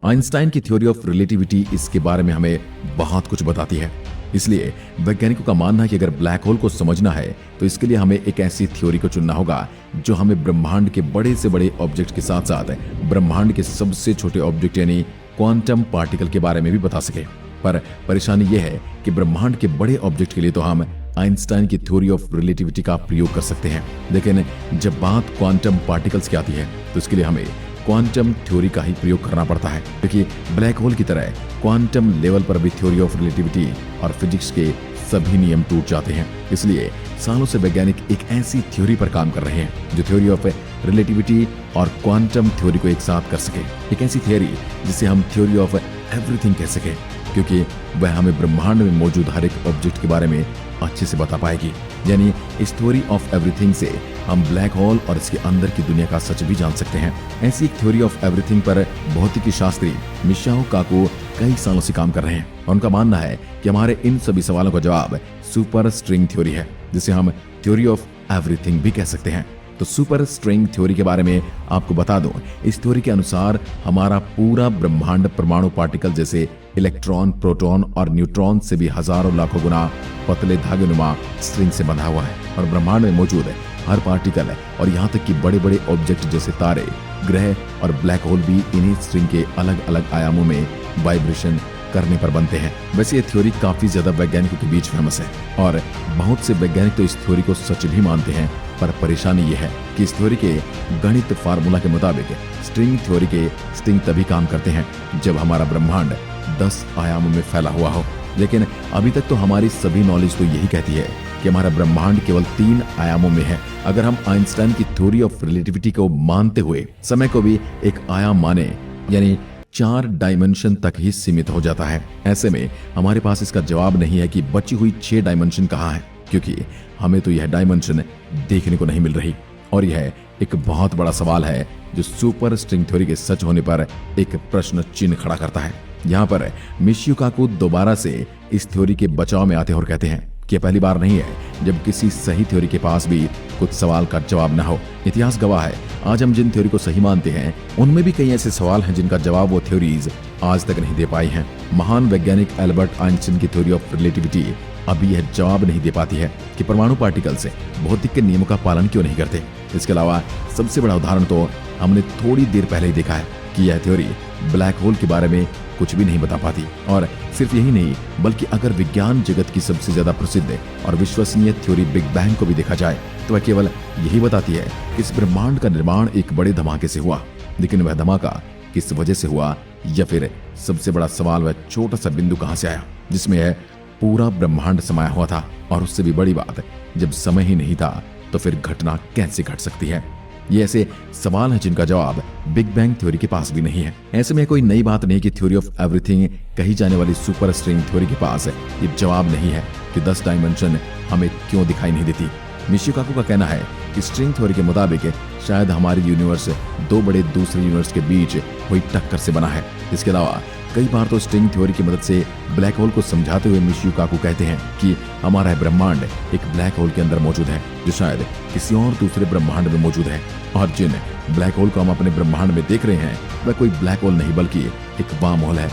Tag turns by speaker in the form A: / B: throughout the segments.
A: Einstein की theory of relativity इसके बारे में हमें बहुत कुछ बताती है। इसलिए वैज्ञानिकों का मानना है कि अगर ब्लैक होल को समझना है तो इसके लिए हमें एक ऐसी थ्योरी को चुनना होगा जो हमें ब्रह्मांड के बड़े से बड़े ऑब्जेक्ट के साथ साथ ब्रह्मांड के सबसे छोटे ऑब्जेक्ट यानी क्वांटम पार्टिकल के बारे में भी बता सके। पर परेशानी यह है कि ब्रह्मांड के बड़े ऑब्जेक्ट के लिए तो हम आइंस्टाइन की थ्योरी ऑफ रिलेटिविटी का प्रयोग कर सकते हैं, लेकिन जब बात क्वांटम पार्टिकल्स की आती है तो इसके लिए हमें क्वांटम थ्योरी का ही प्रयोग करना पड़ता है, क्योंकि ब्लैक होल की तरह क्वांटम लेवल पर भी थ्योरी ऑफ रिलेटिविटी और फिजिक्स के सभी नियम टूट जाते हैं। इसलिए सालों से वैज्ञानिक एक ऐसी थ्योरी पर काम कर रहे हैं जो थ्योरी ऑफ रिलेटिविटी और क्वांटम थ्योरी को एक साथ कर सके। एक ऐसी थ्योरी जिसे हम थ्योरी ऑफ एवरीथिंग कह सके, क्योंकि वह हमें ब्रह्मांड में मौजूद हर एक ऑब्जेक्ट के बारे में अच्छे से बता पाएगी। यानी इस थ्योरी ऑफ एवरीथिंग से हम ब्लैक होल और इसके अंदर की दुनिया का सच भी जान सकते हैं। ऐसी एक थ्योरी ऑफ एवरीथिंग पर भौतिकी शास्त्री मिशिओ काकू कई सालों से काम कर रहे हैं और उनका मानना है कि हमारे इन सभी सवालों का जवाब सुपर स्ट्रिंग थ्योरी है, जिसे हम थ्योरी ऑफ एवरीथिंग भी कह सकते हैं। तो सुपर स्ट्रिंग थ्योरी के बारे में आपको बता दूं, इस थ्योरी के अनुसार हमारा पूरा ब्रह्मांड परमाणु पार्टिकल जैसे इलेक्ट्रॉन, प्रोटॉन और न्यूट्रॉन से भी हजारों लाखों गुना पतले धागेनुमा स्ट्रिंग से बंधा हुआ है और ब्रह्मांड में मौजूद हर पार्टिकल और यहाँ तक कि बड़े बड़े ऑब्जेक्ट जैसे तारे, ग्रह और ब्लैक होल भी इन्हीं स्ट्रिंग के अलग अलग आयामों में वाइब्रेशन करने पर बनते हैं। वैसे ये थ्योरी काफी ज्यादा वैज्ञानिकों के बीच फेमस है और बहुत से वैज्ञानिक तो इस थ्योरी को सच भी मानते हैं। पर परेशानी यह है कि इस थ्योरी के गणित फार्मूला के मुताबिक स्ट्रिंग थ्योरी के स्ट्रिंग तभी काम करते हैं जब हमारा ब्रह्मांड 10 आयामों में फैला हुआ हो। लेकिन अभी तक तो हमारी सभी नॉलेज तो यही कहती है कि हमारा ब्रह्मांड केवल 3 आयामों में है। अगर हम आइंस्टाइन की थ्योरी ऑफ रिलेटिविटी को मानते हुए समय को भी एक आयाम माने, यानी 4 डायमेंशन तक ही सीमित हो जाता है। ऐसे में हमारे पास इसका जवाब नहीं है कि बची हुई 6 डायमेंशन कहाँ है, क्योंकि हमें तो यह डायमेंशन देखने को नहीं मिल रही। और यह एक बहुत बड़ा सवाल है जो सुपर स्ट्रिंग थ्योरी के सच होने पर एक प्रश्न चिन्ह खड़ा करता है। यहाँ पर मिशिओ काकू दोबारा से इस थ्योरी के बचाव में आते हैं और कहते हैं कि पहली बार नहीं है जब किसी सही थ्योरी के पास भी कुछ सवाल का जवाब न हो। इतिहास गवाह है, आज हम जिन थ्योरी को सही मानते हैं उनमें भी कई ऐसे सवाल हैं जिनका जवाब वो थ्योरीज आज तक नहीं दे पाई हैं। महान वैज्ञानिक एल्बर्ट आइंस्टीन की थ्योरी ऑफ रिलेटिविटी अभी यह जवाब नहीं दे पाती है कि परमाणु पार्टिकल से भौतिक के नियमों का पालन क्यों नहीं करते। इसके अलावा सबसे बड़ा उदाहरण तो हमने थोड़ी देर पहले ही देखा है कि यह थ्योरी ब्लैक होल के बारे में कुछ भी नहीं बता पाती। और सिर्फ यही नहीं, बल्कि अगर विज्ञान जगत की सबसे ज्यादा प्रसिद्ध और विश्वसनीय थ्योरी बिग बैंग को भी देखा जाए तो वह केवल यही बताती है कि इस ब्रह्मांड का निर्माण एक बड़े धमाके से हुआ, लेकिन वह धमाका किस वजह से हुआ, या फिर सबसे बड़ा सवाल वह छोटा सा बिंदु कहां से आया जिसमें यह पूरा ब्रह्मांड समाया हुआ था। और उससे भी बड़ी बात, जब समय ही नहीं था तो फिर घटना कैसे घट सकती है। ये ऐसे सवाल हैं जिनका जवाब बिग बैंग थ्योरी के पास भी नहीं है। ऐसे में कोई नई बात नहीं कि थ्योरी ऑफ एवरीथिंग कही जाने वाली सुपर स्ट्रिंग थ्योरी के पास ये जवाब नहीं है कि 10 डायमेंशन हमें क्यों दिखाई नहीं देती। मिशिओ काकू का कहना है कि स्ट्रिंग थ्योरी के मुताबिक शायद हमारी यूनिवर्स 2 बड़े दूसरे यूनिवर्स के बीच हुई टक्कर से बना है। इसके अलावा कई बार तो स्ट्रिंग थ्योरी की मदद से ब्लैक होल को समझाते हुए मिशिओ काकू कहते हैं कि हमारा ब्रह्मांड एक ब्लैक होल के अंदर मौजूद है जो शायद किसी और दूसरे ब्रह्मांड में मौजूद है। और जिन ब्लैक होल को हम अपने ब्रह्मांड में देख रहे हैं वह कोई ब्लैक होल नहीं बल्कि एक वार्म होल है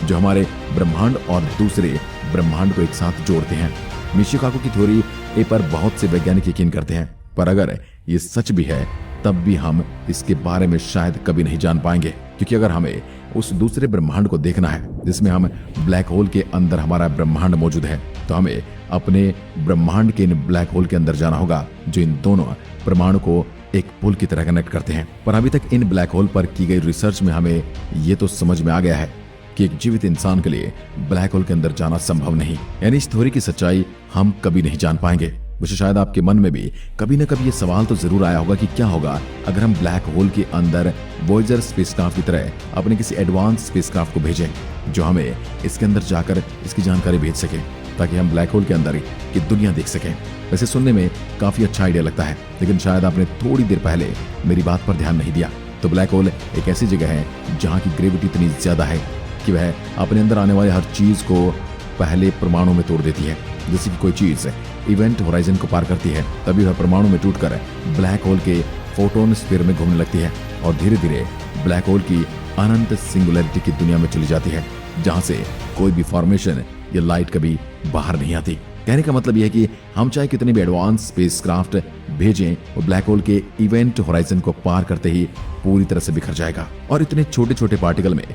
A: जो हमारे ब्रह्मांड और दूसरे ब्रह्मांड को एक साथ जोड़ते हैं। मिशिओ काकू की थ्योरी पर बहुत से वैज्ञानिक यकीन करते हैं, पर अगर ये सच भी है तब भी हम इसके बारे में शायद कभी नहीं जान पाएंगे, क्योंकि अगर हमें उस दूसरे ब्रह्मांड को देखना है जिसमें हम ब्लैक होल के अंदर हमारा ब्रह्मांड मौजूद है, तो हमें अपने ब्रह्मांड के इन ब्लैक होल के अंदर जाना होगा जो इन दोनों परमाणु को एक पुल की तरह कनेक्ट करते हैं। पर अभी तक इन ब्लैक होल पर की गई रिसर्च में हमें ये तो समझ में आ गया है कि एक जीवित इंसान के लिए ब्लैक होल के अंदर जाना संभव नहीं। यानी इस थ्योरी की सच्चाई हम कभी नहीं जान पाएंगे। वैसे शायद आपके मन में भी कभी न कभी ये सवाल तो जरूर आया होगा कि क्या होगा अगर हम ब्लैक होल के अंदर वॉयेजर स्पेसक्राफ्ट की तरह अपने किसी एडवांस स्पेसक्राफ्ट को भेजें जो हमें इसके अंदर जाकर इसकी जानकारी भेज सके, ताकि हम ब्लैक होल के अंदर की दुनिया देख सकें। वैसे सुनने में काफी अच्छा आइडिया लगता है, लेकिन शायद आपने थोड़ी देर पहले मेरी बात पर ध्यान नहीं दिया। तो ब्लैक होल एक ऐसी जगह है जहाँ की ग्रेविटी इतनी ज्यादा है कि वह अपने अंदर आने वाले हर चीज को पहले परमाणु में तोड़ देती है। जैसे कि कोई चीज इवेंट होराइजन को पार करती है, तभी वह परमाणु में टूटकर ब्लैक होल के फोटोन स्फीयर में घूमने लगती है और धीरे धीरे ब्लैक होल की अनंत सिंगुलैरिटी की दुनिया में चली जाती है, जहां से कोई भी फॉर्मेशन या लाइट कभी बाहर नहीं आती। कहने का मतलब यह है कि हम चाहे कितने भी एडवांस स्पेसक्राफ्ट भेजें, वो ब्लैक होल के इवेंट होराइजन को पार करते ही पूरी तरह से बिखर जाएगा, और इतने छोटे छोटे पार्टिकल में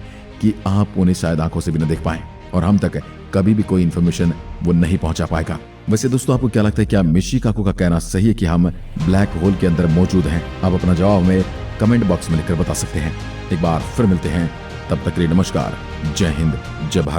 A: कि आप उन्हें शायद आंखों से भी न देख पाएं, और हम तक कभी भी कोई इंफॉर्मेशन वो नहीं पहुंचा पाएगा। वैसे दोस्तों, आपको क्या लगता है, क्या मिशी काकू का कहना सही है कि हम ब्लैक होल के अंदर मौजूद हैं? आप अपना जवाब हमें कमेंट बॉक्स में लिखकर बता सकते हैं। एक बार फिर मिलते हैं, तब तक के लिए नमस्कार, जय हिंद, जय भारत।